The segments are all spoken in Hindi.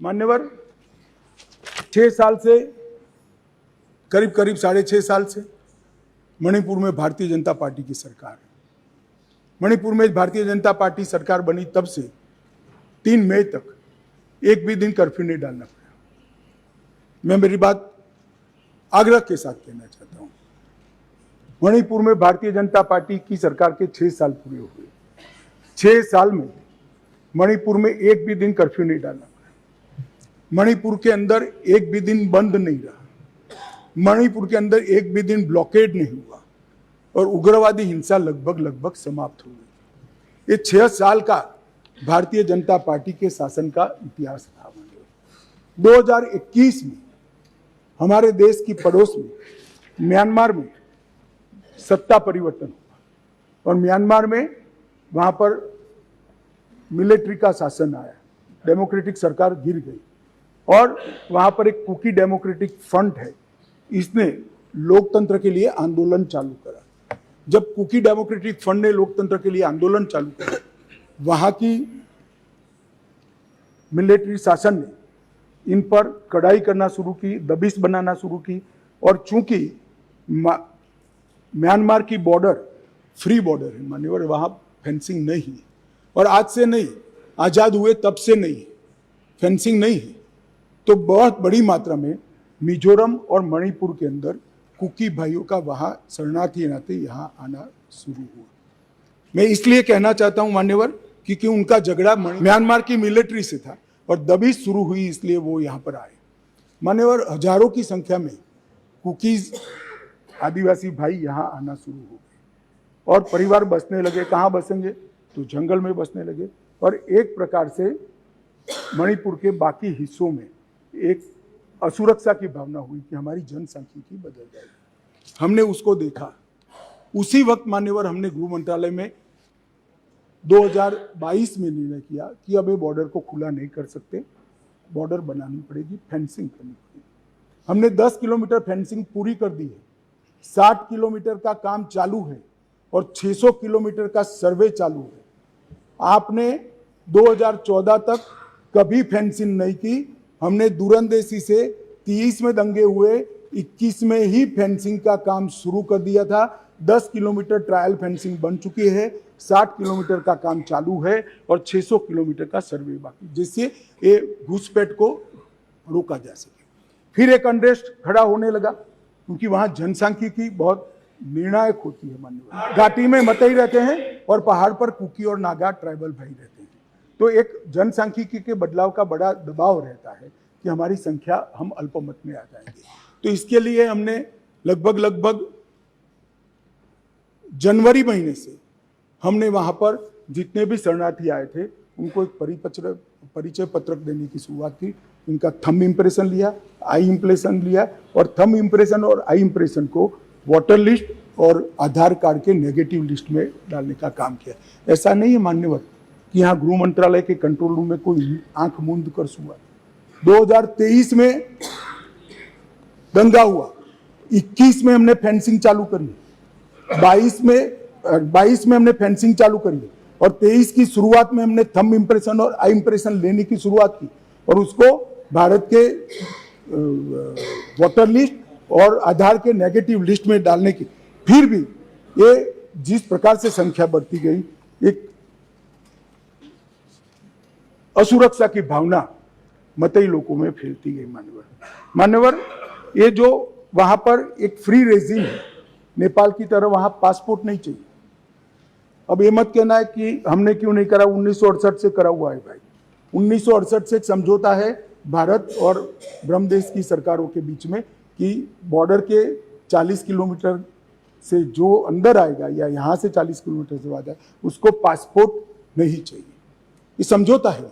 मान्यवर 6 साल से करीब 6.5 साल से मणिपुर में भारतीय जनता पार्टी की सरकार है। मणिपुर में भारतीय जनता पार्टी सरकार बनी तब से 3 मई तक एक भी दिन कर्फ्यू नहीं डालना पड़ा। मैं मेरी बात आग्रह के साथ कहना चाहता हूं, मणिपुर में भारतीय जनता पार्टी की सरकार के 6 साल पूरे हुए। 6 साल में मणिपुर में एक भी दिन कर्फ्यू नहीं डालना पड़ा। मणिपुर के अंदर एक भी दिन बंद नहीं रहा। मणिपुर के अंदर एक भी दिन ब्लॉकेड नहीं हुआ और उग्रवादी हिंसा लगभग समाप्त हो गई। ये 6 साल का भारतीय जनता पार्टी के शासन का इतिहास था। 2021 में हमारे देश की पड़ोस में म्यांमार में सत्ता परिवर्तन हुआ और म्यांमार में वहां पर मिलिट्री का शासन आया, डेमोक्रेटिक सरकार गिर गई और वहां पर एक कुकी डेमोक्रेटिक फ्रंट है, इसने लोकतंत्र के लिए आंदोलन चालू करा। जब कुकी डेमोक्रेटिक फ्रंट ने लोकतंत्र के लिए आंदोलन चालू करा, वहां की मिलिट्री शासन ने इन पर कड़ाई करना शुरू की, दबिश बनाना शुरू की और चूंकि म्यांमार की बॉर्डर फ्री बॉर्डर है मान्यवर, वहां फेंसिंग नहीं है और आज से नहीं, आजाद हुए तब से नहीं फेंसिंग नहीं है, तो बहुत बड़ी मात्रा में मिजोरम और मणिपुर के अंदर कुकी भाइयों का वहां शरणार्थी नाते यहां आना शुरू हुआ। मैं इसलिए कहना चाहता हूं मान्यवर, क्योंकि उनका झगड़ा म्यांमार की मिलिट्री से था और दबिश शुरू हुई, इसलिए वो यहां पर आए। मान्यवर, हजारों की संख्या में कुकीज आदिवासी भाई यहां आना शुरू हो गए और परिवार बसने लगे। कहां बसेंगे? तो जंगल में बसने लगे और एक प्रकार से मणिपुर के बाकी हिस्सों में एक असुरक्षा की भावना हुई कि हमारी जनसांख्यिकी बदल जाएगी। हमने उसको देखा। उसी वक्त मान्यवर हमने गृह मंत्रालय में 2022 में निर्णय किया कि अब ये बॉर्डर को खुला नहीं कर सकते, बॉर्डर बनानी पड़ेगी, फेंसिंग करनी पड़ेगी। हमने 10 किलोमीटर फेंसिंग पूरी कर दी है, 60 किलोमीटर का काम चालू है और 600 किलोमीटर का सर्वे चालू है। आपने 2014 तक कभी फेंसिंग नहीं की। हमने दूरंदेशी से 30 में दंगे हुए, 21 में ही फेंसिंग का काम शुरू कर दिया था। 10 किलोमीटर ट्रायल फेंसिंग बन चुकी है, 60 किलोमीटर का काम चालू है और 600 किलोमीटर का सर्वे बाकी, जिससे ये घुसपैठ को रोका जा सके। फिर एक अनरेस्ट खड़ा होने लगा क्योंकि वहां जनसांख्यिकी बहुत निर्णायक होती है मान्यवर। घाटी में मतई रहते हैं और पहाड़ पर कुकी और नागा ट्राइबल भाई रहते हैं, तो एक जनसांख्यिकी के बदलाव का बड़ा दबाव रहता है कि हमारी संख्या, हम अल्पमत में आ जाएंगे। तो इसके लिए हमने लगभग जनवरी महीने से हमने वहां पर जितने भी शरणार्थी आए थे उनको एक परिचय पत्रक देने की शुरुआत की। उनका थंब इम्प्रेशन लिया, आई इम्प्रेशन लिया और थंब इम्प्रेशन और आई इम्प्रेशन को वोटर लिस्ट और आधार कार्ड के नेगेटिव लिस्ट में डालने का काम किया। ऐसा नहीं है मान्यवर कि यहाँ गृह मंत्रालय के कंट्रोल रूम में कोई आंख मूंद कर सुआ। 2023 में दंगा हुआ, 21 में हमने फेंसिंग चालू करी, 22 में हमने फेंसिंग चालू करी और 23 की शुरुआत में हमने थंब इम्प्रेशन और आई इम्प्रेशन लेने की शुरुआत की और उसको भारत के वोटर लिस्ट और आधार के नेगेटिव लिस्ट में डालने की। फिर भी ये जिस प्रकार से संख्या बढ़ती गई, एक असुरक्षा की भावना मतई लोगों में फैलती गई मान्यवर। ये जो वहां पर एक फ्री रेजिम है, नेपाल की तरह वहां पासपोर्ट नहीं चाहिए। अब ये मत कहना है कि हमने क्यों नहीं करा, 1968 से करा हुआ है भाई। 1968 से एक समझौता है भारत और ब्रह्मदेश की सरकारों के बीच में कि बॉर्डर के 40 किलोमीटर से जो अंदर आएगा या यहाँ से 40 किलोमीटर से आ जाए उसको पासपोर्ट नहीं चाहिए। ये समझौता है,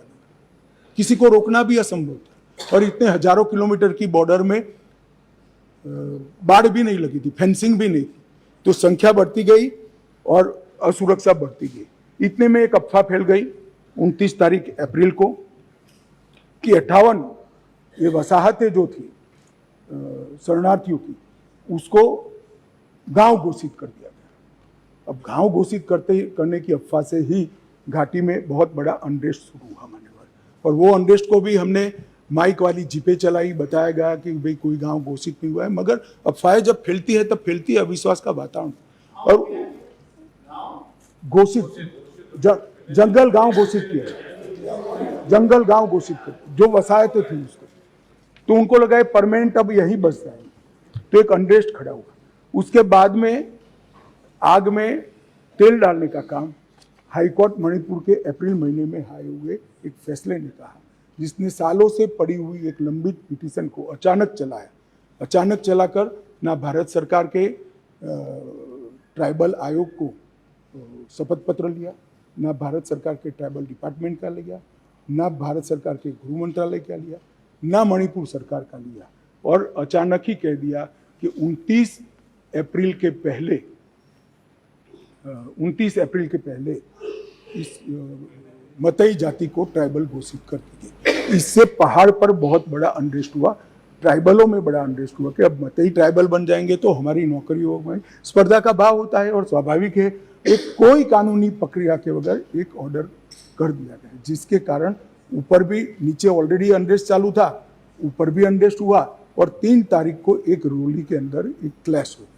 किसी को रोकना भी असंभव था। और इतने हजारों किलोमीटर की बॉर्डर में बाढ़ भी नहीं लगी थी, फेंसिंग भी नहीं थी, तो संख्या बढ़ती गई और असुरक्षा बढ़ती गई। इतने में एक अफवाह फैल गई 29 तारीख अप्रैल को कि 58 ये वसाहतें जो थी शरणार्थियों की, उसको गांव घोषित कर दिया गया। अब गांव घोषित करने की अफवाह से ही घाटी में बहुत बड़ा अनरेस्ट शुरू हुआ मान्यवर, और वो अनरेस्ट को भी हमने माइक वाली जीपे चलाई, बताया गया कि भाई कोई गांव घोषित नहीं हुआ है, मगर अफवाहें जब फैलती है तब फैलती है अविश्वास का वातावरण। और घोषित जंगल गांव घोषित किया, जंगल गांव घोषित किया, जो वसायतें थी उसको, तो उनको लगा है परमानेंट अब यही बस जाएंगे, तो एक अनरेस्ट खड़ा हुआ। उसके बाद में आग में तेल डालने का काम हाईकोर्ट मणिपुर के अप्रैल महीने में आए हुए एक फैसले ने कहा, जिसने सालों से पड़ी हुई एक लंबित पिटीशन को अचानक चलाया। अचानक चलाकर ना भारत सरकार के ट्राइबल आयोग को शपथ पत्र लिया, ना भारत सरकार के ट्राइबल डिपार्टमेंट का लिया, ना भारत सरकार के गृह मंत्रालय का लिया, ना मणिपुर सरकार का लिया, और अचानक ही कह दिया कि 29 अप्रैल के पहले इस मतई जाति को ट्राइबल घोषित कर दी। इससे पहाड़ पर बहुत बड़ा अनरेस्ट हुआ, ट्राइबलों में बड़ा अनरेस्ट हुआ कि अब मतई ट्राइबल बन जाएंगे तो हमारी नौकरियों में स्पर्धा का भाव होता है, और स्वाभाविक है एक कोई कानूनी प्रक्रिया के बगैर एक ऑर्डर कर दिया गया, जिसके कारण ऊपर भी, नीचे ऑलरेडी अनरेस्ट चालू था, ऊपर भी अनरेस्ट हुआ, और 3 तारीख को एक रोली के अंदर एक क्लैश हो गया,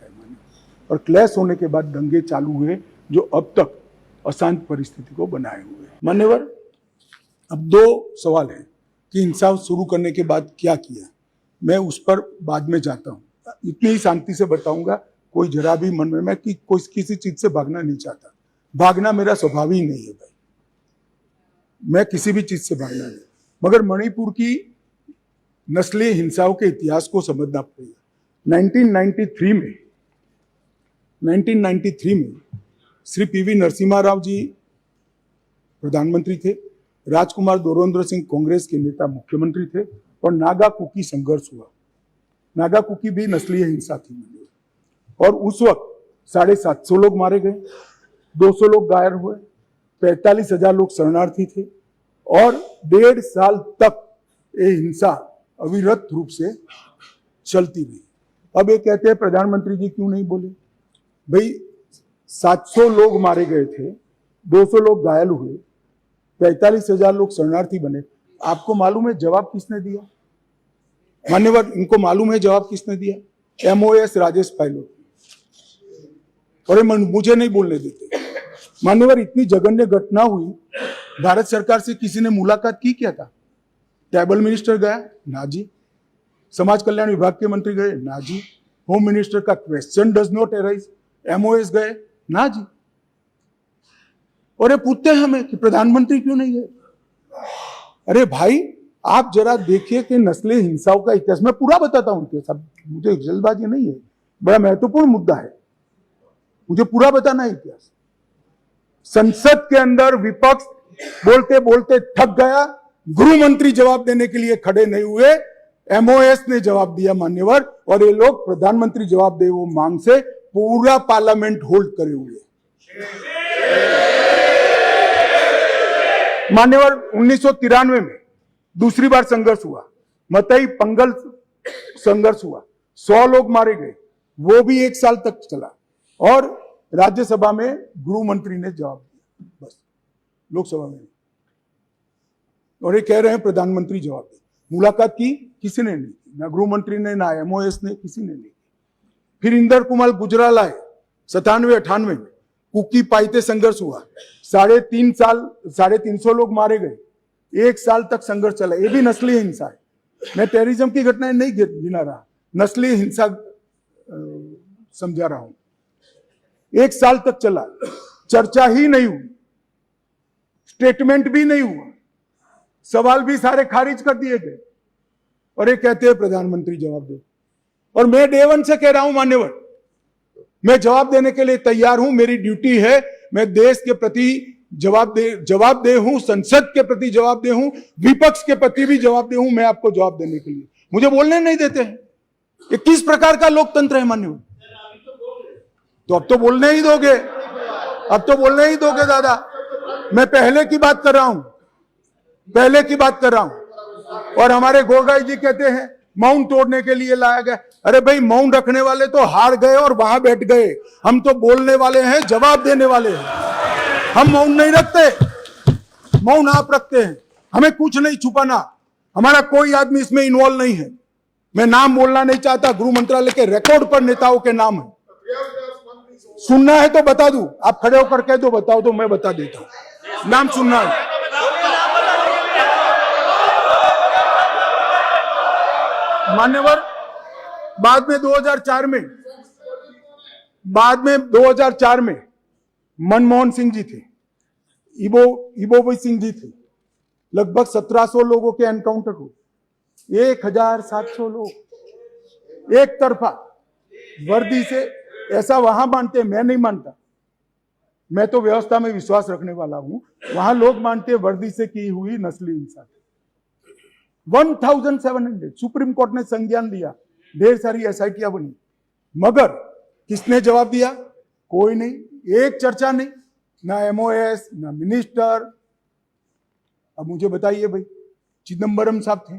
और क्लैश होने के बाद दंगे चालू हुए जो अब तक अशांत परिस्थिति को बनाए हुए हैं। मान्यवर, अब 2 सवाल हैं कि हिंसा शुरू करने के बाद क्या किया, मैं उस पर बाद में जाता हूँ। इतनी ही शांति से बताऊंगा, कोई जरा भी मन में, मैं कि कोई किसी चीज से भागना नहीं चाहता, भागना मेरा स्वभाव ही नहीं है भाई, मैं किसी भी चीज से भागना नहीं, मगर मणिपुर की नस्लीय हिंसाओं के इतिहास को समझना पड़ेगा। 1993 में श्री पीवी नरसिम्हा राव जी प्रधानमंत्री थे, राजकुमार दोरोन्द्र सिंह कांग्रेस के नेता मुख्यमंत्री थे, और नागा कुकी संघर्ष हुआ। नागा कुकी भी नस्लीय हिंसा थी, और उस वक्त 750 लोग मारे गए, 200 लोग घायल हुए, 45,000 लोग शरणार्थी थे, और 1.5 साल तक ये हिंसा अविरत रूप से चलती रही। अब ये कहते हैं प्रधानमंत्री जी क्यों नहीं बोले? भाई 700 लोग मारे गए थे, 200 लोग घायल हुए, 45,000 लोग शरणार्थी बने। आपको मालूम है जवाब किसने दिया? मान्यवर, इनको मालूम है जवाब किसने दिया? MOS राजेश पायलट। और मुझे नहीं बोलने देते। मान्यवर, इतनी जघन्य घटना हुई, भारत सरकार से किसी ने मुलाकात की क्या था? ट्राइबल मिनिस्टर गया? ना जी। समाज कल्याण विभाग के मंत्री गए? ना जी। होम मिनिस्टर का question does not arise. MOS गए? ना जी। और ये पूछते हैं हमें कि प्रधानमंत्री क्यों नहीं गए? अरे भाई, आप जरा देखिए कि नस्लीय हिंसाओं का इतिहास, मैं पूरा बताता हूं, सब मुझे जल्दबाजी नहीं है, बड़ा महत्वपूर्ण मुद्दा है, मुझे पूरा बताना है इतिहास। संसद के अंदर विपक्ष बोलते बोलते थक गया, गृह मंत्री जवाब देने के लिए खड़े नहीं हुए, MOS ने जवाब दिया मान्यवर, और ये लोग प्रधानमंत्री जवाब दे वो मांग से पूरा पार्लियामेंट होल्ड करे हुए। मान्यवर, 1993 में दूसरी बार संघर्ष हुआ, मतई पंगल संघर्ष हुआ, 100 लोग मारे गए, वो भी 1 साल तक चला, और राज्यसभा में गृह मंत्री ने जवाब दिया, बस, लोकसभा में। और ये कह रहे हैं प्रधानमंत्री जवाब दे। मुलाकात की किसी ने नहीं की, ना गृह मंत्री ने, ना MOS ने, किसी ने नहीं की। फिर इंदर कुमार गुजराल आए 97-98 में, कुकी पाइते संघर्ष हुआ, 350 लोग मारे गए, 1 साल तक संघर्ष चला। ये भी नस्लीय हिंसा है, मैं टेररिज्म की घटनाएं नहीं गिना रहा, नस्लीय हिंसा समझा रहा हूं। 1 साल तक चला, चर्चा ही नहीं हुई, स्टेटमेंट भी नहीं हुआ, सवाल भी सारे खारिज कर दिए गए, और ये कहते हैं प्रधानमंत्री जवाब दे। और मैं डे 1 से कह रहा हूं मान्यवर, मैं जवाब देने के लिए तैयार हूं, मेरी ड्यूटी है, मैं देश के प्रति जवाब दे हूं, संसद के प्रति जवाब दे हूं, विपक्ष के प्रति भी जवाब दे हूं, मैं आपको जवाब देने के लिए। मुझे बोलने नहीं देते हैं, ये किस प्रकार का लोकतंत्र है मान्यवर? तो अब तो बोलने ही दोगे, अब तो बोलने ही दोगे दादा। मैं पहले की बात कर रहा हूं, पहले की बात कर रहा हूं। और हमारे गोगाई जी कहते हैं मौन तोड़ने के लिए लाया गया। अरे भाई, मौन रखने वाले तो हार गए और वहां बैठ गए, हम तो बोलने वाले हैं, जवाब देने वाले हैं। हम मौन नहीं रखते, मौन आप रखते हैं। हमें कुछ नहीं छुपाना, हमारा कोई आदमी इसमें इन्वॉल्व नहीं है। मैं नाम बोलना नहीं चाहता, गृह मंत्रालय के रिकॉर्ड पर नेताओं के नाम है। सुनना है तो बता दूं, आप खड़े होकर कह दो बताओ तो मैं बता देता हूं। नाम सुनना है? मान्यवर, बाद में 2004 में मनमोहन सिंह जी थे, इबोबी सिंह जी थे, लगभग 1700 लोगों के एनकाउंटर हुए, 1700 लोग एक तरफा वर्दी से। ऐसा वहां मानते हैं, मैं नहीं मानता। मैं तो व्यवस्था में विश्वास रखने वाला हूं। वहां लोग मानते हैं वर्दी से की हुई नस्ली हिंसा। 1700 सुप्रीम कोर्ट ने संज्ञान लिया, ढेर सारी एसआईटियां बनी, मगर किसने जवाब दिया? कोई नहीं, एक चर्चा नहीं, ना एमओएस ना मिनिस्टर। अब मुझे बताइए भाई, चिदम्बरम साहब थे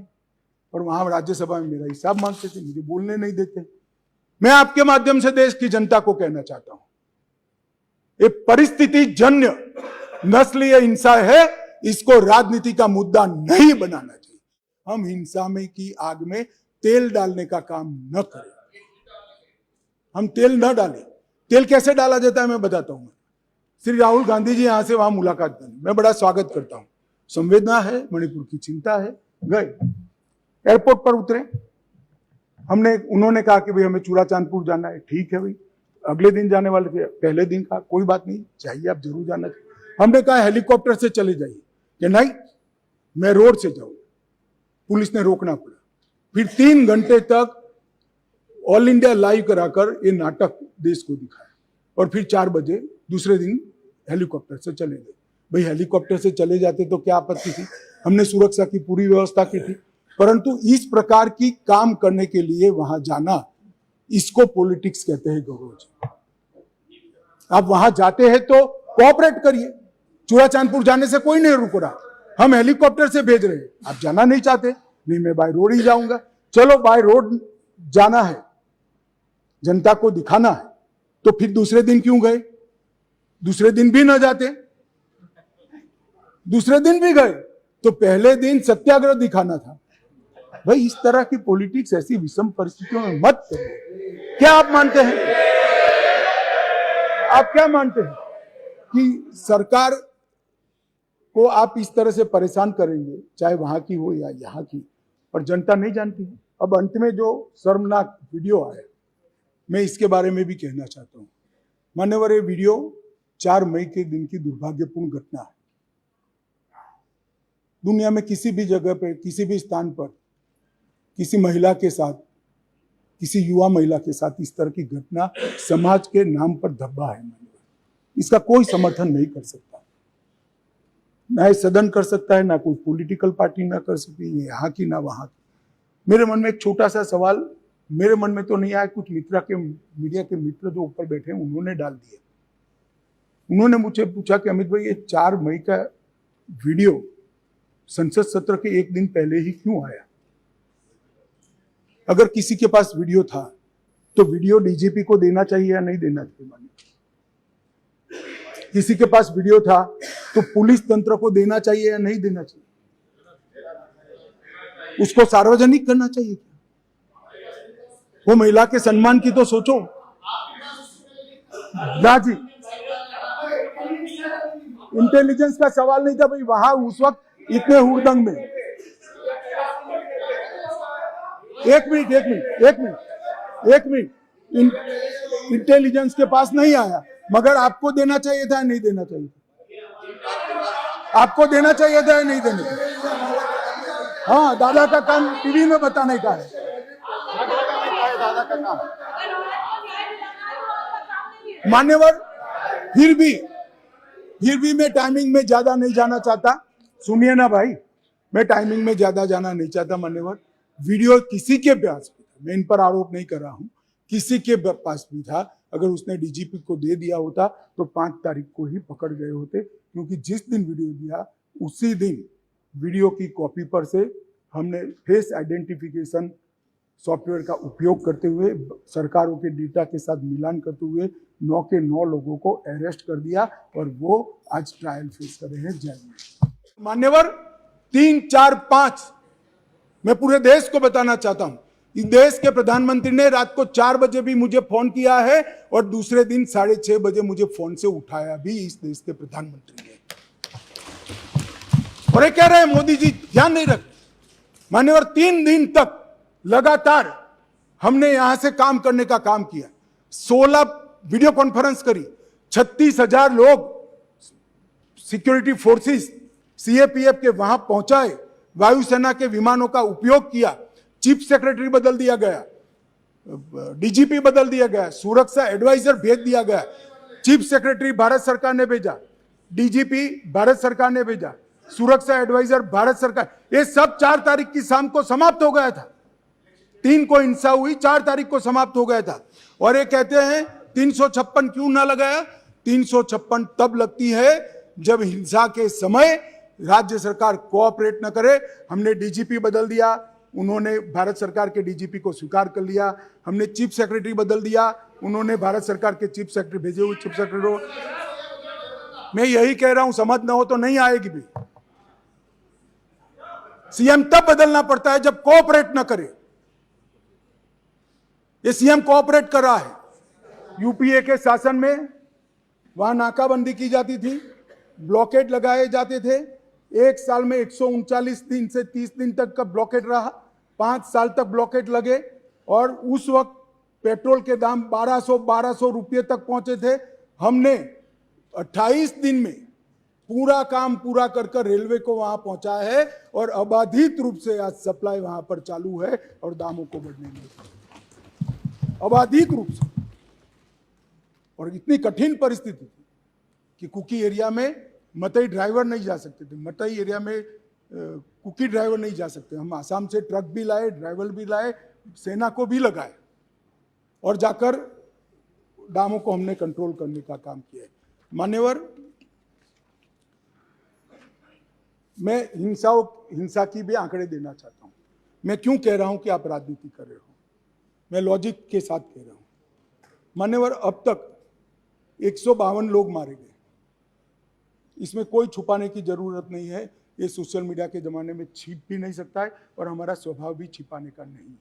और वहां राज्यसभा में मेरा हिसाब मांगते थे, मुझे बोलने नहीं देते। मैं आपके माध्यम से देश की जनता को कहना चाहता हूं, ये परिस्थिति जन्य नस्लीय हिंसा है, इसको राजनीति का मुद्दा नहीं बनाना चाहिए। हम हिंसा में की आग में तेल डालने का काम न करें। हम तेल न डालें। तेल कैसे डाला जाता है मैं बताता हूं। श्री राहुल गांधी जी यहां से वहां मुलाकात करें, मैं बड़ा स्वागत करता हूं। संवेदना है, मणिपुर की चिंता है। गए, एयरपोर्ट पर उतरे, उन्होंने कहा कि भाई हमें चूड़ाचांदपुर जाना है। ठीक है भाई, अगले दिन जाने वाले थे, पहले दिन कहा कोई बात नहीं, चाहिए आप जरूर जाना चाहिए। हमने कहा हेलीकॉप्टर से चले जाइए, कि नहीं मैं रोड से जाऊंगा। पुलिस ने रोकना पड़ा। फिर 3 घंटे तक ऑल इंडिया लाइव कराकर ये नाटक देश को दिखाया, और फिर 4 बजे दूसरे दिन हेलीकॉप्टर से चले गए। भाई हेलीकॉप्टर से चले जाते तो क्या आपत्ति थी? हमने सुरक्षा की पूरी व्यवस्था की थी, परंतु इस प्रकार की काम करने के लिए वहां जाना, इसको पॉलिटिक्स कहते हैं गौरव जी। आप वहां जाते हैं तो कोऑपरेट करिए। चूड़ाचांदपुर जाने से कोई नहीं रुक रहा, हम हेलीकॉप्टर से भेज रहे हैं। आप जाना नहीं चाहते, नहीं मैं बाय रोड ही जाऊंगा। चलो बाय रोड जाना है, जनता को दिखाना है, तो फिर दूसरे दिन क्यों गए? दूसरे दिन भी न जाते, दूसरे दिन भी गए तो पहले दिन सत्याग्रह दिखाना था। भाई इस तरह की पॉलिटिक्स ऐसी विषम परिस्थितियों में मत करो। क्या आप मानते हैं, आप क्या मानते हैं कि सरकार को आप इस तरह से परेशान करेंगे, चाहे वहां की हो या यहाँ की, पर जनता नहीं जानती है। अब अंत में जो शर्मनाक वीडियो आया, मैं इसके बारे में भी कहना चाहता हूं। मान्यवर, ये वीडियो 4 मई के दिन की दुर्भाग्यपूर्ण घटना है। दुनिया में किसी भी जगह पे, किसी भी स्थान पर, किसी महिला के साथ, किसी युवा महिला के साथ इस तरह की घटना समाज के नाम पर धब्बा है। इसका कोई समर्थन नहीं कर सकता, ना ये सदन कर सकता है, ना कोई पॉलिटिकल पार्टी ना कर सकती है, यहाँ की ना वहां की। मेरे मन में एक छोटा सा सवाल, मेरे मन में तो नहीं आया, कुछ मीडिया के मित्र जो ऊपर बैठे हैं उन्होंने डाल दिया। उन्होंने मुझे पूछा कि अमित भाई ये 4 मई का वीडियो संसद सत्र के 1 दिन पहले ही क्यों आया? अगर किसी के पास वीडियो था तो वीडियो डीजीपी को देना चाहिए या नहीं देना चाहिए? किसी के पास वीडियो था तो पुलिस तंत्र को देना चाहिए या नहीं देना चाहिए? उसको सार्वजनिक करना चाहिए क्या? वो महिला के सम्मान की तो सोचो ना जी। इंटेलिजेंस का सवाल नहीं था भाई, वहां उस वक्त इतने हुड़दंग में। एक मिनट, इंटेलिजेंस के पास नहीं आया, मगर आपको देना चाहिए था या नहीं देना चाहिए? आपको देना चाहिए था या नहीं देना चाहिए? हाँ, दादा का काम टीवी में बताने का है। दादा का काम मान्यवर, फिर भी मैं टाइमिंग में ज्यादा नहीं जाना चाहता। सुनिए ना भाई, मैं टाइमिंग में ज्यादा जाना नहीं चाहता। मान्यवर, वीडियो किसी के पास भी था, मैं इन पर आरोप नहीं कर रहा हूं, किसी के पास भी था। अगर उसने डीजीपी को दे दिया होता तो 5 तारीख को ही पकड़ गए होते, क्योंकि जिस दिन वीडियो दिया उसी दिन वीडियो की कॉपी पर से हमने फेस आइडेंटिफिकेशन सॉफ्टवेयर का उपयोग करते हुए, सरकारों के डेटा के साथ मिलान करते हुए 9 के 9 लोगों को अरेस्ट कर दिया, और वो आज ट्रायल फेस कर रहे हैं जेल में। मान्यवर, 3, 4, 5 मैं पूरे देश को बताना चाहता हूं, इस देश के प्रधानमंत्री ने रात को 4 बजे भी मुझे फोन किया है और दूसरे दिन 6:30 बजे मुझे फोन से उठाया भी इस देश के प्रधानमंत्री ने। और ये कह रहे हैं मोदी जी ध्यान नहीं रखते। मान्यवर 3 दिन तक लगातार हमने यहां से काम करने का काम किया, 16 वीडियो कॉन्फ्रेंस करी, 36,000 लोग सिक्योरिटी फोर्सेस सीएपीएफ के वहां पहुंचाए, वायुसेना के विमानों का उपयोग किया, चीफ सेक्रेटरी बदल दिया गया, डीजीपी बदल दिया गया, सुरक्षा एडवाइजर भेज दिया गया, चीफ सेक्रेटरी भारत सरकार ने भेजा, डीजीपी भारत सरकार ने भेजा, सुरक्षा एडवाइजर भारत सरकार, ये सब 4 तारीख की शाम को समाप्त हो गया था। 3 को हिंसा हुई, 4 तारीख को समाप्त हो गया था। और ये कहते हैं 356 क्यों ना लगाया? 356 तब लगती है जब हिंसा के समय राज्य सरकार कोऑपरेट न करे। हमने डीजीपी बदल दिया, उन्होंने भारत सरकार के डीजीपी को स्वीकार कर लिया, हमने चीफ सेक्रेटरी बदल दिया, उन्होंने भारत सरकार के चीफ सेक्रेटरी भेजे हुए चीफ सेक्रेटरी। मैं यही कह रहा हूं, समझ ना हो तो नहीं आएगी भी। सीएम तब बदलना पड़ता है जब कोऑपरेट न करे। ये सीएम कोऑपरेट कर रहा है। यूपीए के शासन में वहां नाकाबंदी की जाती थी, ब्लॉकेड लगाए जाते थे। 1 साल में 139 दिन से 30 दिन तक का ब्लॉकेड रहा, 5 साल तक ब्लॉकेड लगे और उस वक्त पेट्रोल के दाम 1200 रुपये तक पहुंचे थे। हमने 28 दिन में पूरा काम पूरा कर रेलवे को वहां पहुंचा है और अबाधित रूप से आज सप्लाई वहां पर चालू है और दामों को बढ़ने नहीं, अबाधित रूप से। और इतनी कठिन परिस्थिति थी कि कुकी एरिया में मतई ड्राइवर नहीं जा सकते थे, मतई एरिया में कुकी ड्राइवर नहीं जा सकते। हम आसाम से ट्रक भी लाए, ड्राइवर भी लाए, सेना को भी लगाए और जाकर दामों को हमने कंट्रोल करने का काम किया है। मान्यवर, मैं हिंसा की भी आंकड़े देना चाहता हूं। मैं क्यों कह रहा हूं कि आप राजनीति कर रहे हो, मैं लॉजिक के साथ कह रहा हूं। मान्यवर, अब तक 152 लोग मारे गए, इसमें कोई छुपाने की जरूरत नहीं है। ये सोशल मीडिया के जमाने में छिप भी नहीं सकता है और हमारा स्वभाव भी छिपाने का नहीं है।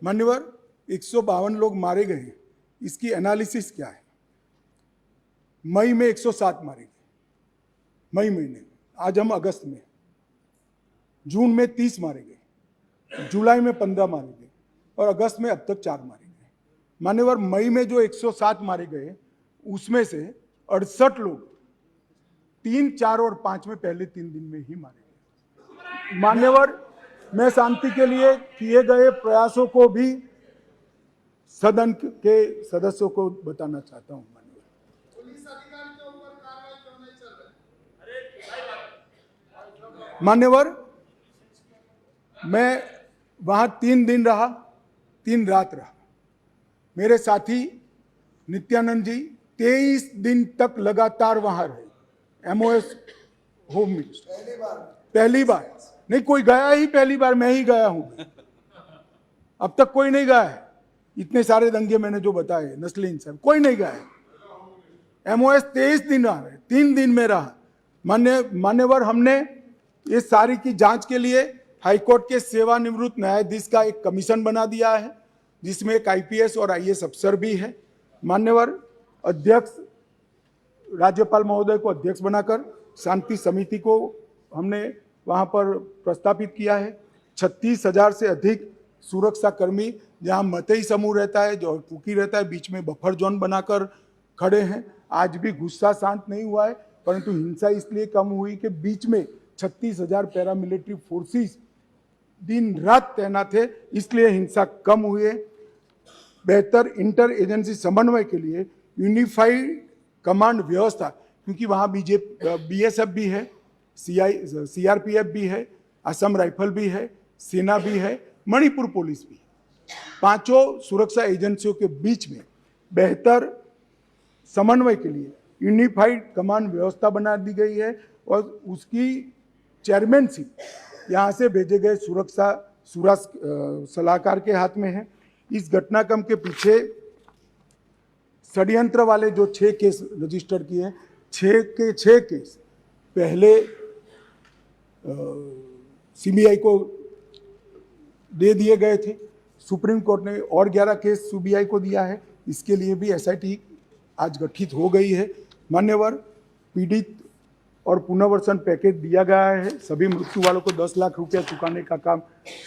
मान्यवर, 152 लोग मारे गए, इसकी एनालिसिस क्या है? मई में 107 मारे गए, मई महीने। आज हम अगस्त में, जून में 30 मारे गए, जुलाई में 15 मारे गए और अगस्त में अब तक 4 मारे गए। मान्यवर, मई में जो 107 मारे गए उसमें से 68 लोग 3, 4 और 5 में पहले 3 दिन में ही मारे गए। मान्यवर, मैं शांति के लिए किए गए प्रयासों को भी सदन के सदस्यों को बताना चाहता हूं। मान्यवर, मैं वहां 3 दिन रहा, 3 रात रहा। मेरे साथी नित्यानंद जी 23 दिन तक लगातार वहां रहे। एमओएस होम मिनिस्टर पहली बार नहीं, कोई गया ही पहली बार मैं ही गया हूं। अब तक कोई नहीं गया है। इतने सारे दंगे मैंने जो बताए, नस्ली हिंसा, कोई नहीं गया है। एमओएस 23 दिन रहा है, 3 दिन में रहा। मान्यवर, हमने इस सारी की जांच के लिए हाईकोर्ट के सेवानिवृत्त न्यायाधीश का एक कमीशन बना दिया है, जिसमें एक आईपीएस और आईएएस अफसर भी है। मान्यवर, अध्यक्ष राज्यपाल महोदय को अध्यक्ष बनाकर शांति समिति को हमने वहां पर प्रस्तापित किया है। 36,000 से अधिक सुरक्षा कर्मी, जहां मतई समूह रहता है, जो कुकी रहता है, बीच में बफर जोन बनाकर खड़े हैं। आज भी गुस्सा शांत नहीं हुआ है, परंतु हिंसा इसलिए कम हुई कि बीच में 36,000 पैरामिलिट्री फोर्सेस दिन रात तैनात थे, इसलिए हिंसा कम हुई। बेहतर इंटर एजेंसी समन्वय के लिए यूनिफाइड कमांड व्यवस्था, क्योंकि वहां बीएसएफ भी है, सीआरपीएफ भी है, असम राइफल भी है, सेना भी है, मणिपुर पुलिस भी है। 5 सुरक्षा एजेंसियों के बीच में बेहतर समन्वय के लिए यूनिफाइड कमांड व्यवस्था बना दी गई है और उसकी चेयरमैनशिप यहाँ से भेजे गए सुरक्षा सलाहकार के हाथ में है। इस घटनाक्रम के पीछे षड्यंत्र वाले जो 6 केस रजिस्टर किए हैं, 6 के 6 केस पहले सीबीआई को दे दिए गए थे। सुप्रीम कोर्ट ने और 11 केस सीबीआई को दिया है, इसके लिए भी एसआईटी आज गठित हो गई है। मान्यवर, पीड़ित और पुनर्वसन पैकेज दिया गया है। सभी मृत्यु वालों को 10 लाख रुपया चुकाने का काम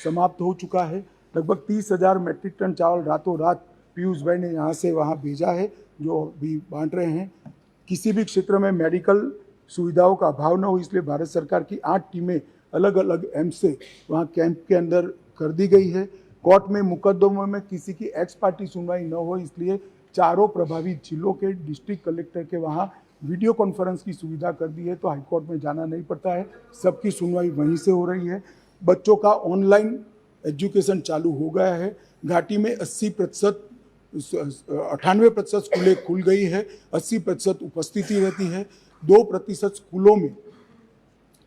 समाप्त हो चुका है। लगभग 30,000 मैट्रिक टन चावल रातों रात पीयूष भाई ने यहाँ से वहाँ भेजा है, जो भी बांट रहे हैं। किसी भी क्षेत्र में मेडिकल सुविधाओं का अभाव न हो, इसलिए भारत सरकार की 8 टीमें अलग अलग एम्स से वहाँ कैंप के अंदर कर दी गई है। कोर्ट में मुकदमों में किसी की एक्स पार्टी सुनवाई न हो, इसलिए चारों प्रभावित जिलों के डिस्ट्रिक्ट कलेक्टर के वहाँ वीडियो कॉन्फ्रेंस की सुविधा कर दी है, तो हाईकोर्ट में जाना नहीं पड़ता है, सबकी सुनवाई वहीं से हो रही है। बच्चों का ऑनलाइन एजुकेशन चालू हो गया है। घाटी में 98% स्कूलें खुल गई है, 80% उपस्थिति रहती है। 2% स्कूलों में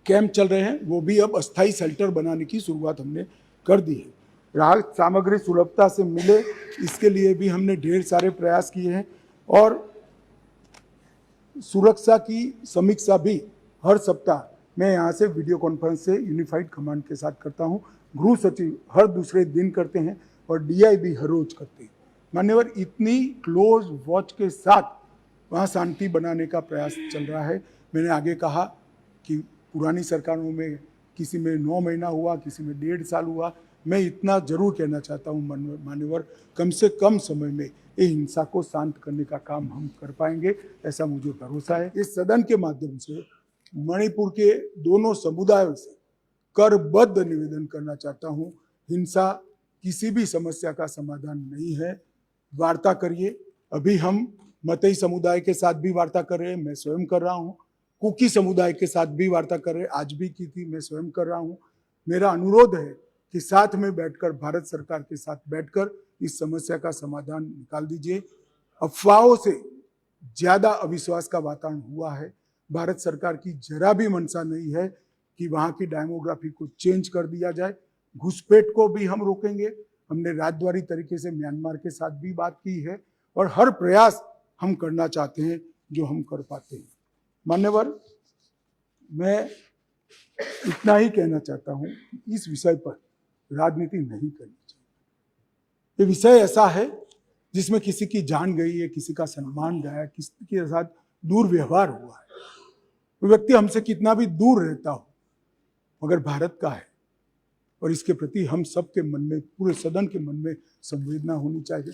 कैंप चल रहे हैं, वो भी अब अस्थायी शेल्टर बनाने की शुरुआत हमने कर दी है। राहत सामग्री सुलभता से मिले, इसके लिए भी हमने ढेर सारे प्रयास किए हैं। और सुरक्षा की समीक्षा भी हर सप्ताह मैं यहाँ से वीडियो कॉन्फ्रेंस से यूनिफाइड कमांड के साथ करता हूँ। गृह सचिव हर दूसरे दिन करते हैं और डीआई भी हर रोज करते हैं। मान्यवर, इतनी क्लोज वॉच के साथ वहाँ शांति बनाने का प्रयास चल रहा है। मैंने आगे कहा कि पुरानी सरकारों में किसी में 9 महीना हुआ, किसी में 1.5 साल हुआ। मैं इतना जरूर कहना चाहता हूँ मान्यवर, कम से कम समय में ये हिंसा को शांत करने का काम हम कर पाएंगे, ऐसा मुझे भरोसा है। इस सदन के माध्यम से मणिपुर के दोनों समुदायों से करबद्ध निवेदन करना चाहता हूँ, हिंसा किसी भी समस्या का समाधान नहीं है। वार्ता करिए। अभी हम मतई समुदाय के साथ भी वार्ता कर रहे हैं, मैं स्वयं कर रहा हूँ। कुकी समुदाय के साथ भी वार्ता कर रहे हैं, आज भी की थी, मैं स्वयं कर रहा हूँ। मेरा अनुरोध है कि साथ में बैठकर, भारत सरकार के साथ बैठकर इस समस्या का समाधान निकाल दीजिए। अफवाहों से ज्यादा अविश्वास का वातावरण हुआ है। भारत सरकार की जरा भी मंशा नहीं है कि वहां की डेमोग्राफी को चेंज कर दिया जाए। घुसपैठ को भी हम रोकेंगे। हमने राजद्वारी तरीके से म्यांमार के साथ भी बात की है और हर प्रयास हम करना चाहते हैं जो हम कर पाते हैं। मान्यवर, मैं इतना ही कहना चाहता हूं कि इस विषय पर राजनीति नहीं करनी चाहिए। ये विषय ऐसा है जिसमें किसी की जान गई है, किसी का सम्मान गया, किसी के साथ दुर्व्यवहार हुआ है। वो व्यक्ति हमसे कितना भी दूर रहता हो, मगर भारत का है और इसके प्रति हम सबके मन में, पूरे सदन के मन में संवेदना होनी चाहिए।